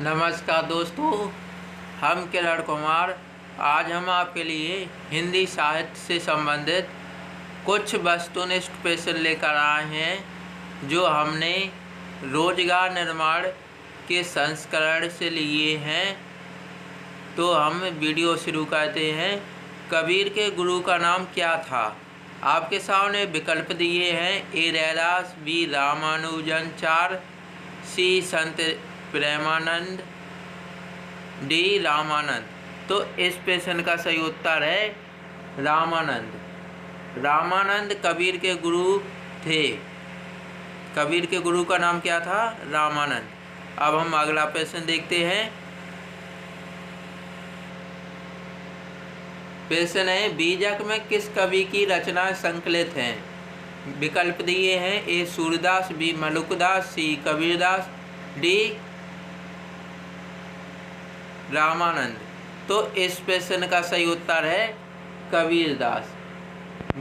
नमस्कार दोस्तों, हम किरण कुमार। आज हम आपके लिए हिंदी साहित्य से संबंधित कुछ वस्तुनिष्ठ प्रश्न लेकर आए हैं जो हमने रोजगार निर्माण के संस्करण से लिए हैं। तो हम वीडियो शुरू करते हैं। कबीर के गुरु का नाम क्या था? आपके सामने विकल्प दिए हैं। ए रैदास, बी रामानुजाचार्य, सी संत प्रेमानंद, डी रामानंद। तो इस प्रश्न का सही उत्तर है रामानंद। रामानंद कबीर के गुरु थे। कबीर के गुरु का नाम क्या था? रामानंद। अब हम अगला प्रश्न देखते हैं। प्रश्न है, बीजक में किस कवि की रचनाएं संकलित हैं? विकल्प दिए हैं। ए सूरदास, बी मलुकदास, सी कबीरदास, डी रामानंद। तो इस प्रश्न का सही उत्तर है कबीरदास।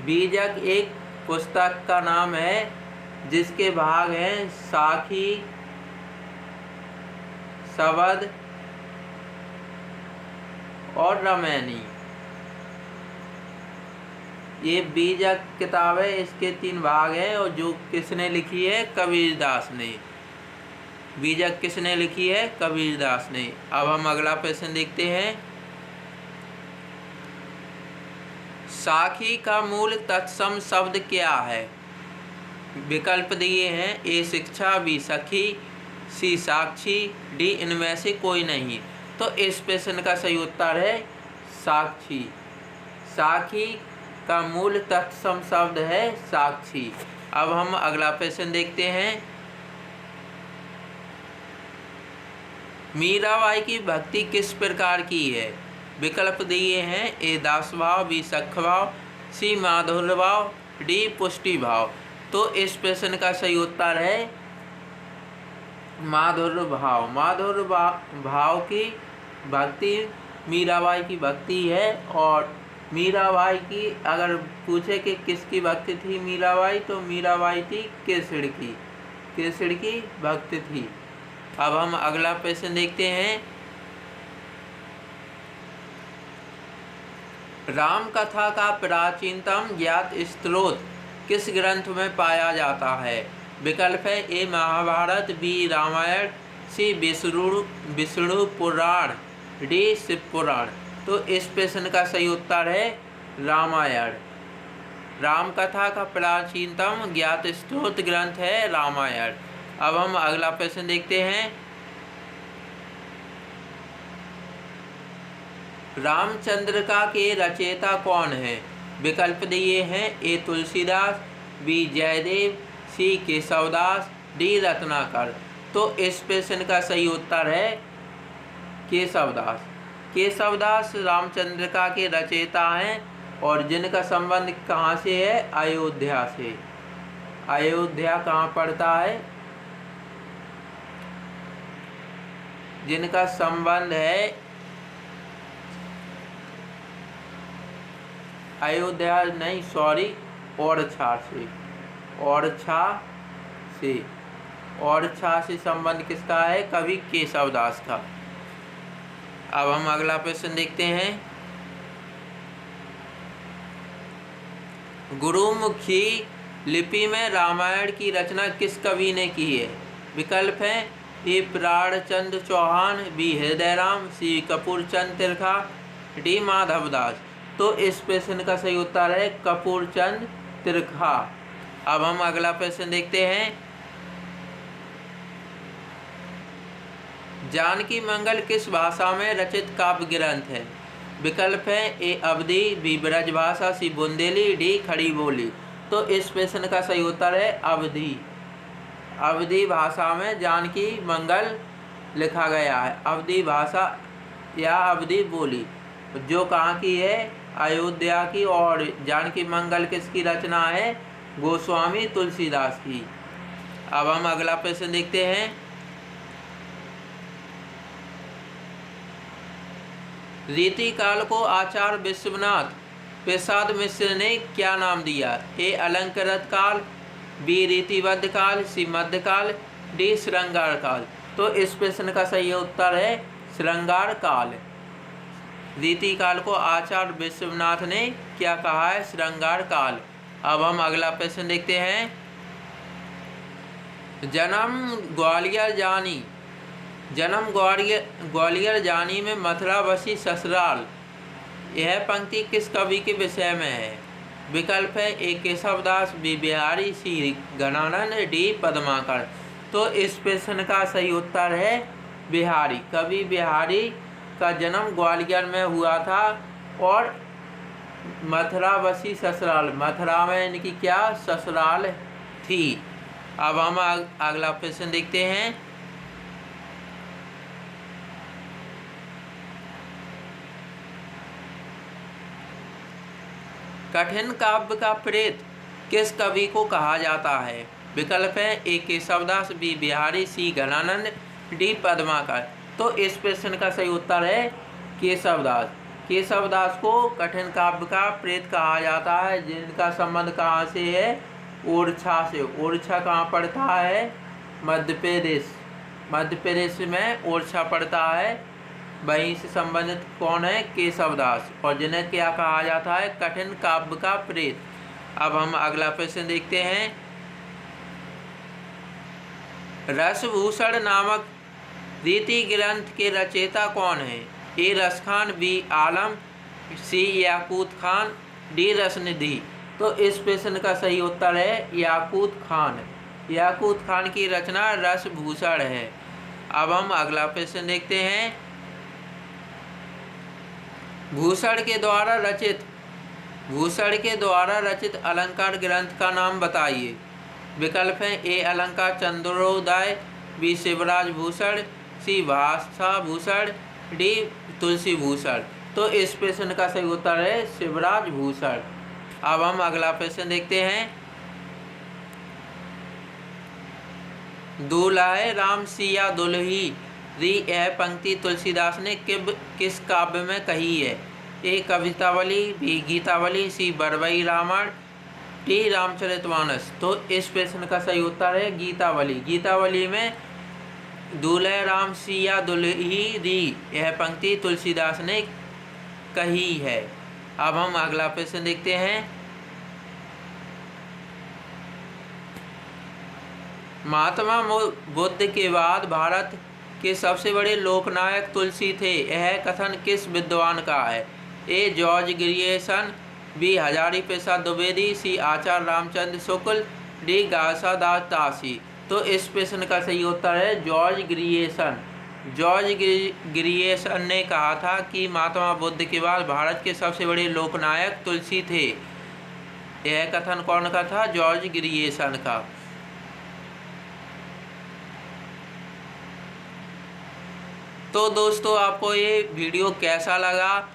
बीजक एक पुस्तक का नाम है जिसके भाग हैं साखी, शबद और रामायणी। ये बीजक किताब है, इसके 3 भाग हैं और जो किसने लिखी है? कबीरदास ने। बीजक किसने लिखी है? कबीरदास ने। अब हम अगला प्रश्न देखते हैं। साखी का मूल तत्सम शब्द क्या है? विकल्प दिए हैं। ए शिक्षा, बी सखी, सी साक्षी, डी इनमें से कोई नहीं। तो इस प्रश्न का सही उत्तर है साक्षी। साखी का मूल तत्सम शब्द है साक्षी। अब हम अगला प्रश्न देखते हैं। मीराबाई की भक्ति किस प्रकार की है? विकल्प दिए हैं। ए दास भाव, बी सख भाव, सी माधुर्य भाव, डी पुष्टि भाव। तो इस प्रश्न का सही उत्तर है माधुर्य भाव। माधुर्य भाव की भक्ति मीराबाई की भक्ति है। और मीराबाई की अगर पूछे कि किसकी भक्ति थी मीराबाई, तो मीराबाई थी केसड़ की। केसड़ की भक्ति थी। अब हम अगला प्रश्न देखते हैं। राम कथा का प्राचीनतम ज्ञात स्रोत किस ग्रंथ में पाया जाता है? विकल्प है। ए महाभारत, बी रामायण, सी विष्णु पुराण, डी शिव पुराण। तो इस प्रश्न का सही उत्तर है रामायण। राम कथा का प्राचीनतम ज्ञात स्रोत ग्रंथ है रामायण। अब हम अगला प्रश्न देखते हैं। रामचंद्रिका के रचयिता कौन है? विकल्प दिए हैं। ए तुलसीदास, बी जयदेव, सी केशवदास, डी रत्नाकर। तो इस प्रश्न का सही उत्तर है केशवदास। केशवदास रामचंद्रिका के रचयिता हैं और जिनका संबंध कहाँ से है? अयोध्या से। अयोध्या कहाँ पड़ता है? जिनका संबंध है अयोध्या नहीं, सॉरी, ओरछा से। ओरछा से। ओरछा से संबंध किसका है? कवि केशवदास का। अब हम अगला प्रश्न देखते हैं। गुरुमुखी लिपि में रामायण की रचना किस कवि ने की है? विकल्प है। ए प्राणचंद्र चौहान, बी हृदयराम, सी कपूरचंद तिरखा, डी माधवदास। तो इस प्रश्न का सही उत्तर है कपूरचंद तिरखा। अब हम अगला प्रश्न देखते हैं। जानकी मंगल किस भाषा में रचित काव्य ग्रंथ है? विकल्प है। ए अवधी, बी ब्रजभाषा, सी बुंदेली, डी खड़ी बोली। तो इस प्रश्न का सही उत्तर है अवधी। अवधी भाषा में जानकी मंगल लिखा गया है। अवधी भाषा या अवधी बोली जो कहाँ की है? अयोध्या की। और जानकी मंगल किसकी रचना है? गोस्वामी तुलसीदास की। अब हम अगला प्रश्न देखते हैं। रीतिकाल को आचार्य विश्वनाथ प्रसाद मिश्र ने क्या नाम दिया? ए अलंकृत काल, बी रीतिबद्ध काल, सी मध्यकाल, डी श्रृंगार काल। तो इस प्रश्न का सही उत्तर है श्रृंगार काल। रीति काल को आचार्य विश्वनाथ ने क्या कहा है? श्रृंगार काल। अब हम अगला प्रश्न देखते हैं। जन्म ग्वालियर जानी में मथुरा बसी ससुराल, यह पंक्ति किस कवि के विषय में है? विकल्प है ए केशवदास, बी बिहारी, सी घनानंद, डी पद्माकर। तो इस प्रश्न का सही उत्तर है बिहारी। कवि बिहारी का जन्म ग्वालियर में हुआ था और मथुरा बसी ससुराल, मथुरा में इनकी क्या ससुराल थी। अब हम अगला प्रश्न देखते हैं। कठिन काव्य का प्रेत किस कवि को कहा जाता है? विकल्प है ए केशवदास, बी बिहारी, सी घनानंद, डी पद्माकर। तो इस प्रश्न का सही उत्तर है केशवदास। केशवदास को कठिन काव्य का प्रेत कहा जाता है, जिनका संबंध कहाँ से है? ओरछा से। ओरछा कहाँ पड़ता है? मध्य प्रदेश। मध्य प्रदेश में ओरछा पड़ता है, वहीं से संबंधित कौन है? केशवदास। और जिन्हें क्या कहा जाता है? कठिन काव्य का प्रेत। अब हम अगला प्रश्न देखते हैं। रसभूषण नामक रीति ग्रंथ के रचयिता कौन है? ए रसखान, बी आलम, सी याकूत खान, डी रसनिधि। तो इस प्रश्न का सही उत्तर है याकूत खान। याकूत खान की रचना रसभूषण है। अब हम अगला प्रश्न देखते हैं। भूषण के द्वारा रचित अलंकार ग्रंथ का नाम बताइए। विकल्प है ए अलंकार चंद्रोदय, बी शिवराज भूषण, सी भाषा भूषण, डी तुलसी भूषण। तो इस प्रश्न का सही उत्तर है शिवराज भूषण। अब हम अगला प्रश्न देखते हैं। दुल्हे राम सिया दुल्ही री, यह पंक्ति तुलसीदास ने किस काव्य में कही है? ए कवितावली, बी गीतावली, सी बरबई रामायण, डी रामचरितमानस। तो इस प्रश्न का सही उत्तर है गीतावली। गीतावली में दुल्हे राम सिया दुल्ही री, यह पंक्ति तुलसीदास ने कही है। अब हम अगला प्रश्न देखते हैं। महात्मा बुद्ध के बाद भारत के सबसे बड़े लोकनायक तुलसी थे, यह कथन किस विद्वान का है? A George Grierson, B Hazari Prasad Dwivedi, C Acharya Ramchandra Shukla, D घासादास तासी। तो इस प्रश्न का सही उत्तर है जॉर्ज ग्रियर्सन। जॉर्ज ग्रियर्सन ने कहा था कि महात्मा बुद्ध के बाद भारत के सबसे बड़े लोकनायक तुलसी थे। यह कथन कौन का था? जॉर्ज ग्रियर्सन का। तो दोस्तों, आपको ये वीडियो कैसा लगा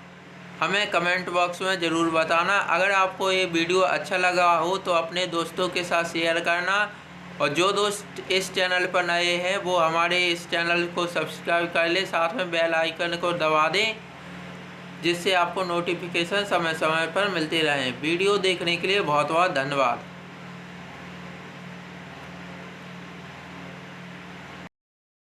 हमें कमेंट बॉक्स में ज़रूर बताना। अगर आपको ये वीडियो अच्छा लगा हो तो अपने दोस्तों के साथ शेयर करना, और जो दोस्त इस चैनल पर नए हैं वो हमारे इस चैनल को सब्सक्राइब कर ले, साथ में बेल आइकन को दबा दें, जिससे आपको नोटिफिकेशन समय समय पर मिलते रहें। वीडियो देखने के लिए बहुत बहुत धन्यवाद।